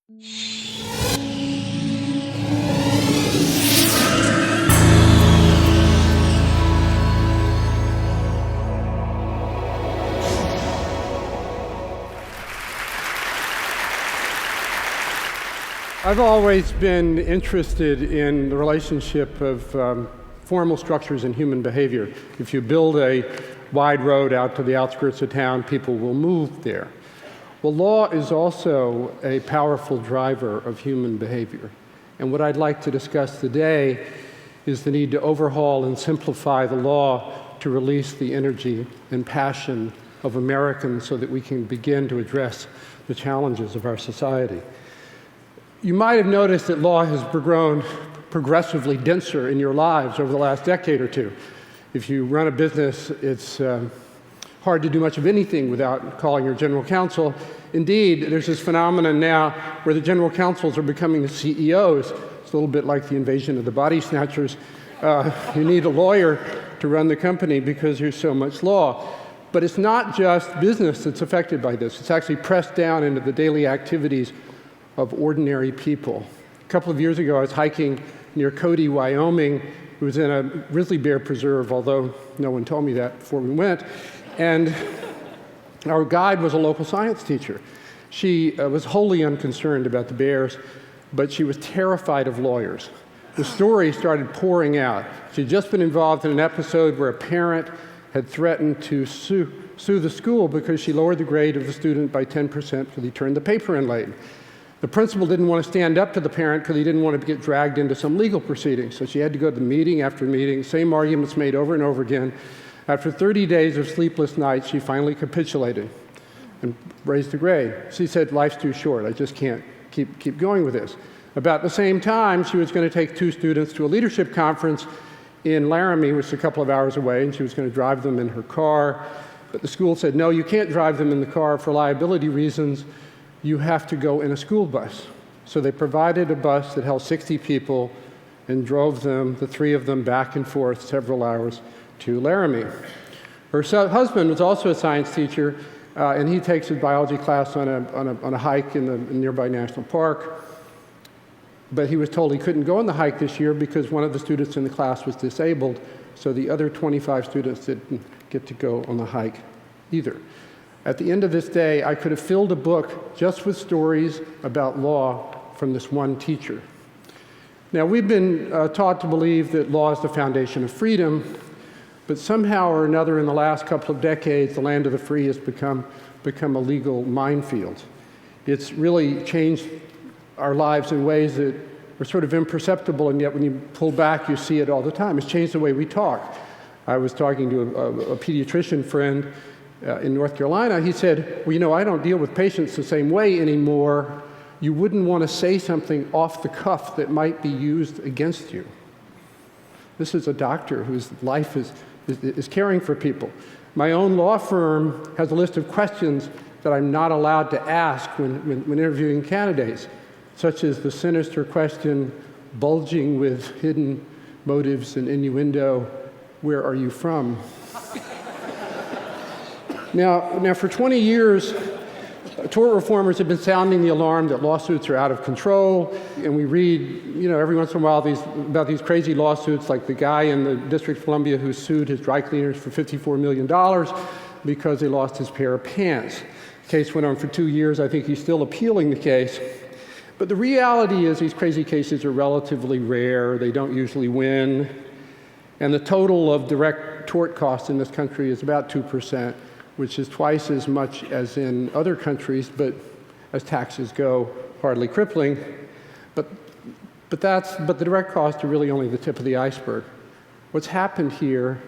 I've always been interested in the relationship of formal structures and human behavior. If you build a wide road out to the outskirts of town, people will move there. Well, law is also a powerful driver of human behavior. And what I'd like to discuss today is the need to overhaul and simplify the law to release the energy and passion of Americans so that we can begin to address the challenges of our society. You might have noticed that law has grown progressively denser in your lives over the last decade or two. If you run a business, it's hard to do much of anything without calling your general counsel. Indeed, there's this phenomenon now where the general counsels are becoming the CEOs. It's a little bit like the invasion of the body snatchers. You need a lawyer to run the company because there's so much law. But it's not just business that's affected by this. It's actually pressed down into the daily activities of ordinary people. A couple of years ago, I was hiking near Cody, Wyoming. It was in a grizzly bear preserve, although no one told me that before we went. And our guide was a local science teacher. She was wholly unconcerned about the bears, but she was terrified of lawyers. The story started pouring out. She'd just been involved in an episode where a parent had threatened to sue the school because she lowered the grade of the student by 10% because he turned the paper in late. The principal didn't want to stand up to the parent because he didn't want to get dragged into some legal proceeding. So she had to go to meeting after meeting, same arguments made over and over again. After 30 days of sleepless nights, she finally capitulated and raised the grade. She said, life's too short. I just can't keep going with this. About the same time, she was going to take two students to a leadership conference in Laramie, which is a couple of hours away, and she was going to drive them in her car. But the school said, no, you can't drive them in the car for liability reasons. You have to go in a school bus. So they provided a bus that held 60 people and drove them, the three of them, back and forth several hours to Laramie. Her husband was also a science teacher, and he takes his biology class on a hike in the nearby national park. But he was told he couldn't go on the hike this year because one of the students in the class was disabled, so the other 25 students didn't get to go on the hike either. At the end of this day, I could have filled a book just with stories about law from this one teacher. Now, we've been taught to believe that law is the foundation of freedom, but somehow or another in the last couple of decades, the land of the free has become a legal minefield. It's really changed our lives in ways that are sort of imperceptible, and yet when you pull back, you see it all the time. It's changed the way we talk. I was talking to a pediatrician friend in North Carolina. He said, well, you know, I don't deal with patients the same way anymore. You wouldn't want to say something off the cuff that might be used against you. This is a doctor whose life is caring for people. My own law firm has a list of questions that I'm not allowed to ask when interviewing candidates, such as the sinister question, bulging with hidden motives and innuendo, where are you from? Now, for 20 years, tort reformers have been sounding the alarm that lawsuits are out of control, and we read, you know, every once in a while about these crazy lawsuits, like the guy in the District of Columbia who sued his dry cleaners for $54 million because they lost his pair of pants. The case went on for 2 years. I think he's still appealing the case. But the reality is these crazy cases are relatively rare. They don't usually win. And the total of direct tort costs in this country is about 2%. Which is twice as much as in other countries, but as taxes go, hardly crippling. But the direct costs are really only the tip of the iceberg. What's happened here,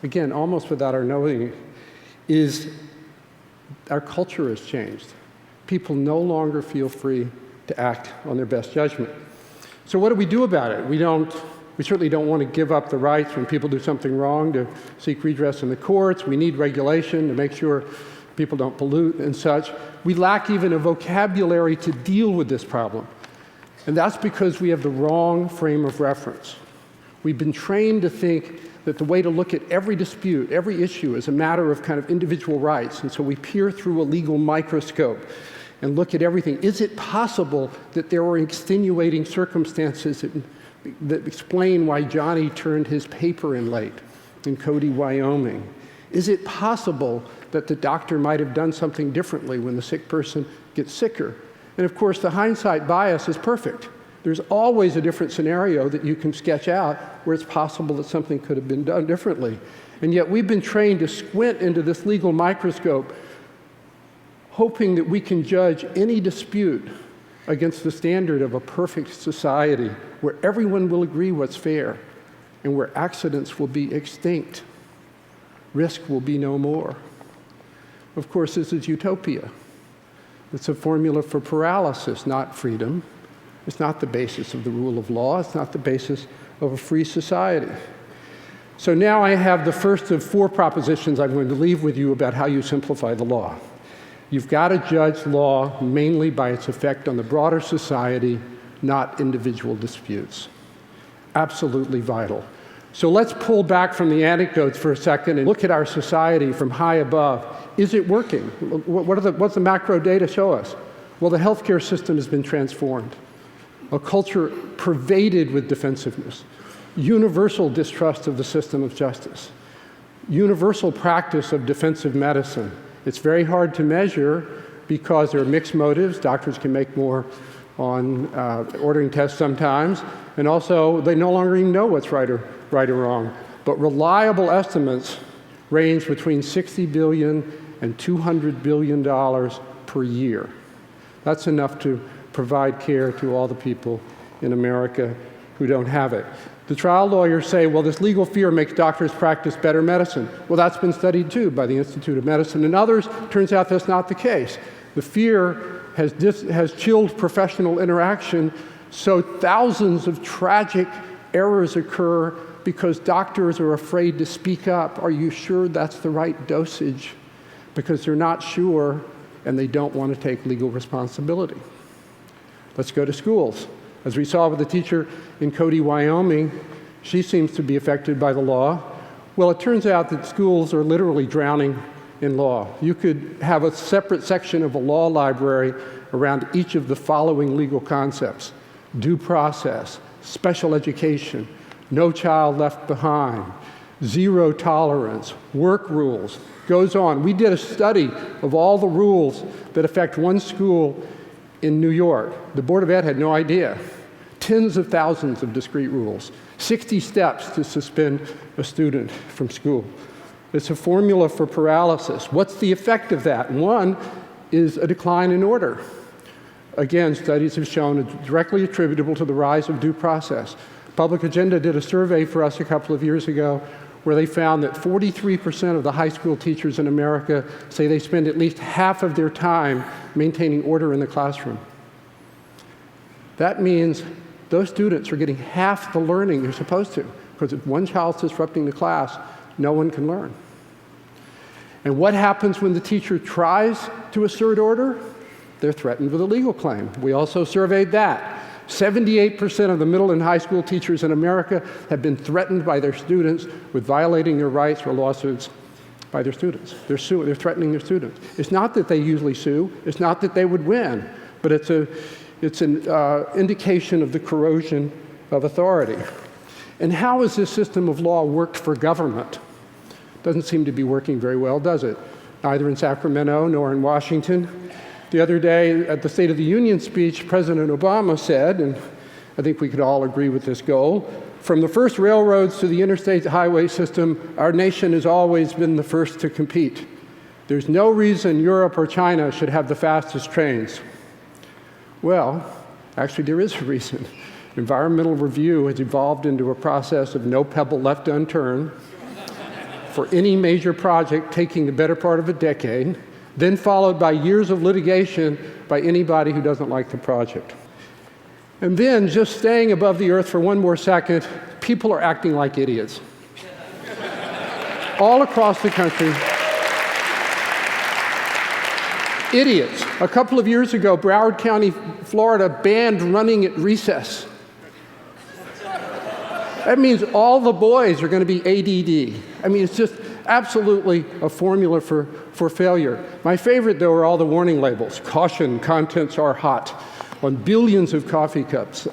again, almost without our knowing, is our culture has changed. People no longer feel free to act on their best judgment. So what do we do about it? We certainly don't want to give up the rights when people do something wrong to seek redress in the courts. We need regulation to make sure people don't pollute and such. We lack even a vocabulary to deal with this problem. And that's because we have the wrong frame of reference. We've been trained to think that the way to look at every dispute, every issue, is a matter of kind of individual rights. And so we peer through a legal microscope. and look at everything. Is it possible that there were extenuating circumstances that explain why Johnny turned his paper in late in Cody, Wyoming? Is it possible that the doctor might have done something differently when the sick person gets sicker? And of course, the hindsight bias is perfect. There's always a different scenario that you can sketch out where it's possible that something could have been done differently. And yet we've been trained to squint into this legal microscope, hoping that we can judge any dispute against the standard of a perfect society where everyone will agree what's fair and where accidents will be extinct. Risk will be no more. Of course, this is utopia. It's a formula for paralysis, not freedom. It's not the basis of the rule of law. It's not the basis of a free society. So now I have the first of 4 propositions I'm going to leave with you about how you simplify the law. You've got to judge law mainly by its effect on the broader society, not individual disputes. Absolutely vital. So let's pull back from the anecdotes for a second and look at our society from high above. Is it working? What's the macro data show us? Well, the healthcare system has been transformed. A culture pervaded with defensiveness, universal distrust of the system of justice, universal practice of defensive medicine. It's very hard to measure because there are mixed motives. Doctors can make more on ordering tests sometimes, and also they no longer even know what's right or wrong. But reliable estimates range between $60 billion and $200 billion per year. That's enough to provide care to all the people in America who don't have it. The trial lawyers say, well, this legal fear makes doctors practice better medicine. Well, that's been studied too by the Institute of Medicine and others. Turns out that's not the case. The fear has chilled professional interaction, so thousands of tragic errors occur because doctors are afraid to speak up. Are you sure that's the right dosage? Because they're not sure and they don't want to take legal responsibility. Let's go to schools. As we saw with the teacher in Cody, Wyoming, she seems to be affected by the law. Well, it turns out that schools are literally drowning in law. You could have a separate section of a law library around each of the following legal concepts: due process, special education, no child left behind, zero tolerance, work rules, goes on. We did a study of all the rules that affect one school in New York. The Board of Ed had no idea. Tens of thousands of discrete rules, 60 steps to suspend a student from school. It's a formula for paralysis. What's the effect of that? One is a decline in order. Again, studies have shown it's directly attributable to the rise of due process. Public Agenda did a survey for us a couple of years ago where they found that 43% of the high school teachers in America say they spend at least half of their time maintaining order in the classroom. That means those students are getting half the learning they're supposed to, because if one child's disrupting the class, no one can learn. And what happens when the teacher tries to assert order? They're threatened with a legal claim. We also surveyed that. 78% of the middle and high school teachers in America have been threatened by their students with violating their rights or lawsuits by their students. They're threatening their students. It's not that they usually sue. It's not that they would win. But it's an indication of the corrosion of authority. And how has this system of law worked for government? Doesn't seem to be working very well, does it? Neither in Sacramento nor in Washington. The other day at the State of the Union speech, President Obama said, and I think we could all agree with this goal, from the first railroads to the interstate highway system, our nation has always been the first to compete. There's no reason Europe or China should have the fastest trains. Well, actually there is a reason. Environmental review has evolved into a process of no pebble left unturned for any major project taking the better part of a decade, then followed by years of litigation by anybody who doesn't like the project. And then, just staying above the earth for one more second, people are acting like idiots. All across the country. Idiots. A couple of years ago, Broward County, Florida banned running at recess. That means all the boys are going to be ADD. I mean, it's just absolutely a formula for failure. My favorite, though, are all the warning labels. Caution, contents are hot, on billions of coffee cups.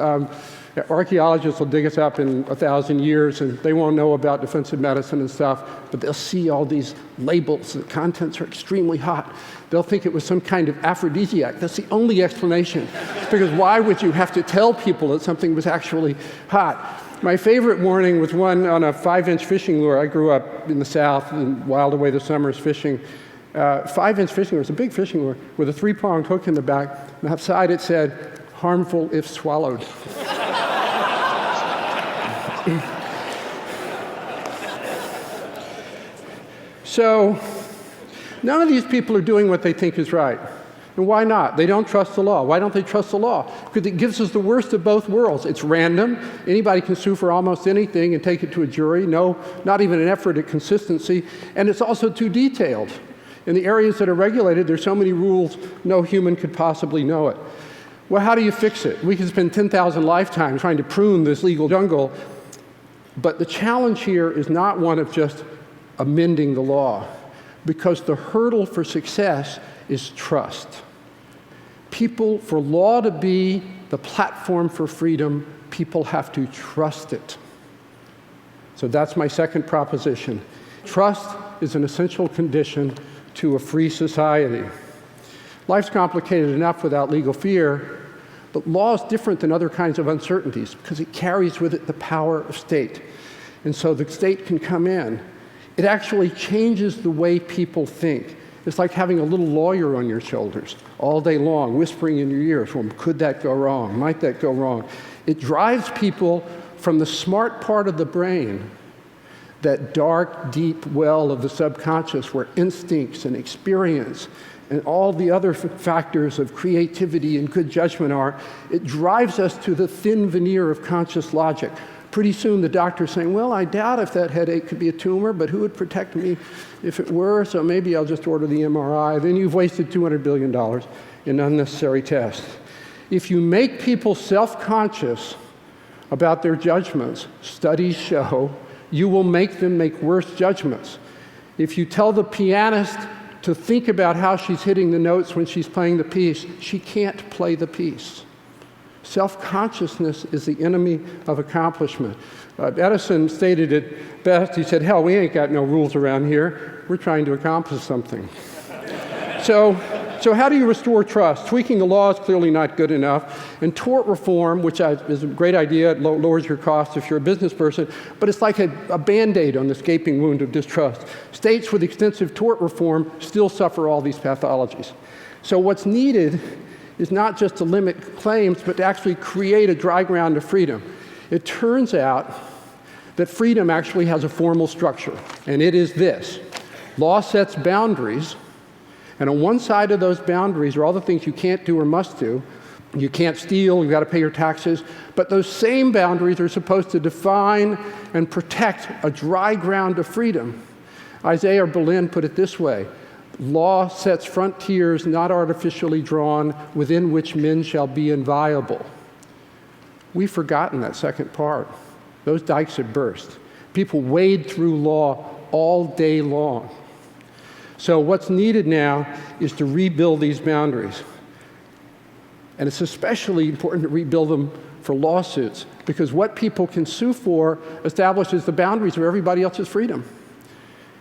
Archaeologists will dig us up in 1,000 years, and they won't know about defensive medicine and stuff, but they'll see all these labels. The contents are extremely hot. They'll think it was some kind of aphrodisiac. That's the only explanation. Because why would you have to tell people that something was actually hot? My favorite warning was one on a 5-inch fishing lure. I grew up in the South and whiled away the summers fishing. 5-inch fishing lure, it's a big fishing lure, with a 3-pronged hook in the back. And outside it said, harmful if swallowed. So, none of these people are doing what they think is right. And why not? They don't trust the law. Why don't they trust the law? Because it gives us the worst of both worlds. It's random. Anybody can sue for almost anything and take it to a jury. No, not even an effort at consistency. And it's also too detailed. In the areas that are regulated, there's so many rules, no human could possibly know it. Well, how do you fix it? We can spend 10,000 lifetimes trying to prune this legal jungle. But the challenge here is not one of just amending the law, because the hurdle for success is trust. People, for law to be the platform for freedom, people have to trust it. So that's my second proposition. Trust is an essential condition to a free society. Life's complicated enough without legal fear, but law is different than other kinds of uncertainties because it carries with it the power of state. And so the state can come in. It actually changes the way people think. It's like having a little lawyer on your shoulders all day long, whispering in your ears, well, could that go wrong? Might that go wrong? It drives people from the smart part of the brain, that dark, deep well of the subconscious where instincts and experience and all the other factors of creativity and good judgment are. It drives us to the thin veneer of conscious logic. Pretty soon the doctor's saying, well, I doubt if that headache could be a tumor, but who would protect me if it were, so maybe I'll just order the MRI. Then you've wasted $200 billion in unnecessary tests. If you make people self-conscious about their judgments, studies show you will make them make worse judgments. If you tell the pianist to think about how she's hitting the notes when she's playing the piece, she can't play the piece. Self-consciousness is the enemy of accomplishment. Edison stated it best. He said, hell, we ain't got no rules around here. We're trying to accomplish something. So how do you restore trust? Tweaking the law is clearly not good enough. And tort reform, which is a great idea, it lowers your costs if you're a business person, but it's like a Band-Aid on this gaping wound of distrust. States with extensive tort reform still suffer all these pathologies. So what's needed is not just to limit claims, but to actually create a dry ground of freedom. It turns out that freedom actually has a formal structure, and it is this. Law sets boundaries, and on one side of those boundaries are all the things you can't do or must do. You can't steal, you've got to pay your taxes, but those same boundaries are supposed to define and protect a dry ground of freedom. Isaiah Berlin put it this way: law sets frontiers not artificially drawn, within which men shall be inviolable. We've forgotten that second part. Those dikes have burst. People wade through law all day long. So what's needed now is to rebuild these boundaries. And it's especially important to rebuild them for lawsuits, because what people can sue for establishes the boundaries of everybody else's freedom.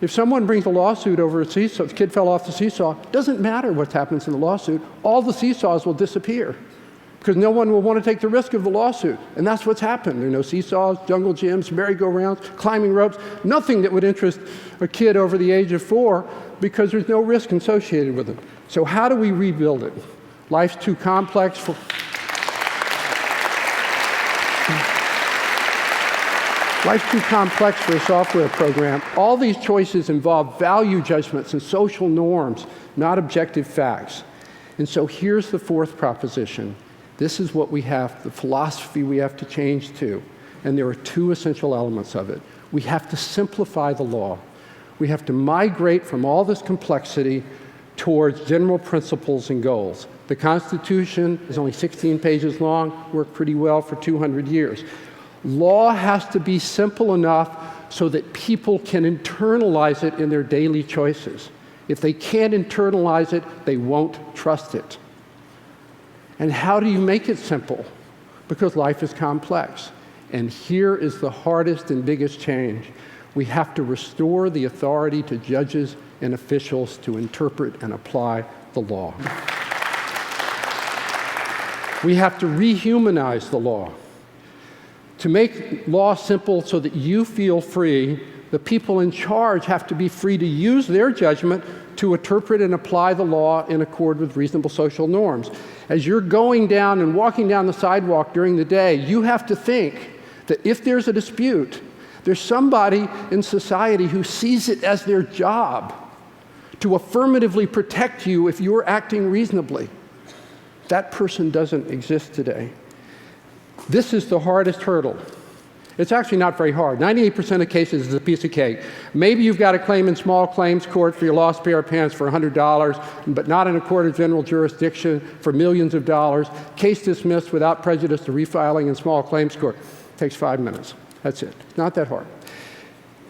If someone brings a lawsuit over a seesaw, the kid fell off the seesaw, it doesn't matter what happens in the lawsuit, all the seesaws will disappear because no one will want to take the risk of the lawsuit. And that's what's happened. There are no seesaws, jungle gyms, merry-go-rounds, climbing ropes, nothing that would interest a kid over the age of 4 because there's no risk associated with it. So how do we rebuild it? Life's too complex for... Life's too complex for a software program. All these choices involve value judgments and social norms, not objective facts. And so here's the fourth proposition. This is what we have, the philosophy we have to change to. And there are two essential elements of it. We have to simplify the law. We have to migrate from all this complexity towards general principles and goals. The Constitution is only 16 pages long, worked pretty well for 200 years. Law has to be simple enough so that people can internalize it in their daily choices. If they can't internalize it, they won't trust it. And how do you make it simple? Because life is complex. And here is the hardest and biggest change. We have to restore the authority to judges and officials to interpret and apply the law. We have to rehumanize the law. To make law simple so that you feel free, the people in charge have to be free to use their judgment to interpret and apply the law in accord with reasonable social norms. As you're going down and walking down the sidewalk during the day, you have to think that if there's a dispute, there's somebody in society who sees it as their job to affirmatively protect you if you're acting reasonably. That person doesn't exist today. This is the hardest hurdle. It's actually not very hard. 98% of cases is a piece of cake. Maybe you've got a claim in small claims court for your lost pair of pants for $100, but not in a court of general jurisdiction for millions of dollars. Case dismissed without prejudice to refiling in small claims court. Takes 5 minutes. That's it. Not that hard.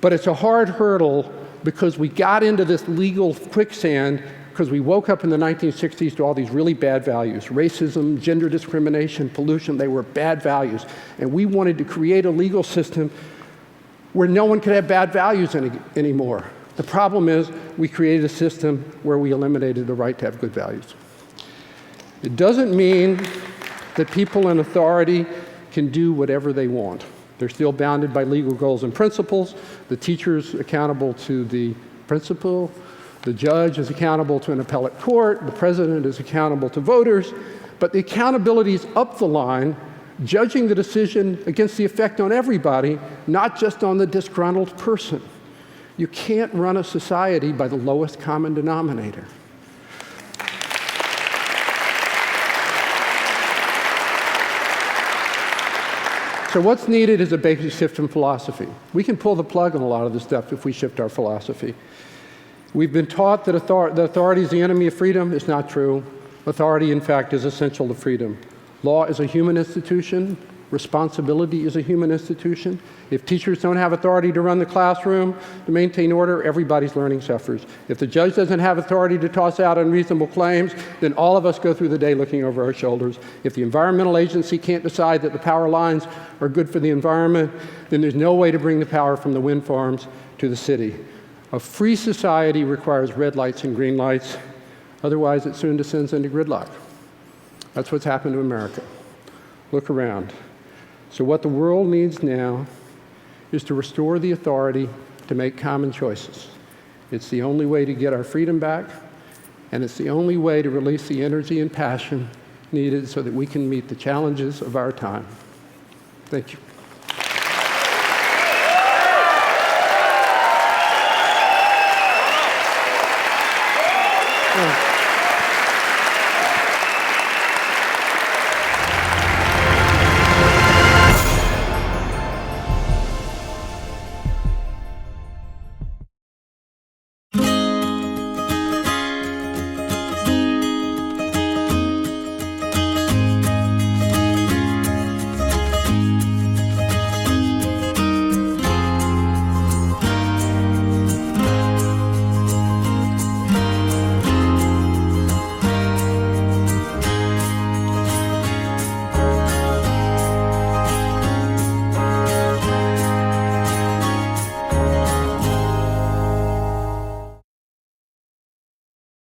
But it's a hard hurdle because we got into this legal quicksand because we woke up in the 1960s to all these really bad values. Racism, gender discrimination, pollution, they were bad values. And we wanted to create a legal system where no one could have bad values anymore. The problem is we created a system where we eliminated the right to have good values. It doesn't mean that people in authority can do whatever they want. They're still bounded by legal goals and principles. The teacher's accountable to the principal. The judge is accountable to an appellate court. The president is accountable to voters. But the accountability is up the line, judging the decision against the effect on everybody, not just on the disgruntled person. You can't run a society by the lowest common denominator. So what's needed is a basic shift in philosophy. We can pull the plug on a lot of this stuff if we shift our philosophy. We've been taught that authority is the enemy of freedom. It's not true. Authority, in fact, is essential to freedom. Law is a human institution. Responsibility is a human institution. If teachers don't have authority to run the classroom, to maintain order, everybody's learning suffers. If the judge doesn't have authority to toss out unreasonable claims, then all of us go through the day looking over our shoulders. If the environmental agency can't decide that the power lines are good for the environment, then there's no way to bring the power from the wind farms to the city. A free society requires red lights and green lights. Otherwise, it soon descends into gridlock. That's what's happened to America. Look around. So what the world needs now is to restore the authority to make common choices. It's the only way to get our freedom back, and it's the only way to release the energy and passion needed so that we can meet the challenges of our time. Thank you. Yeah.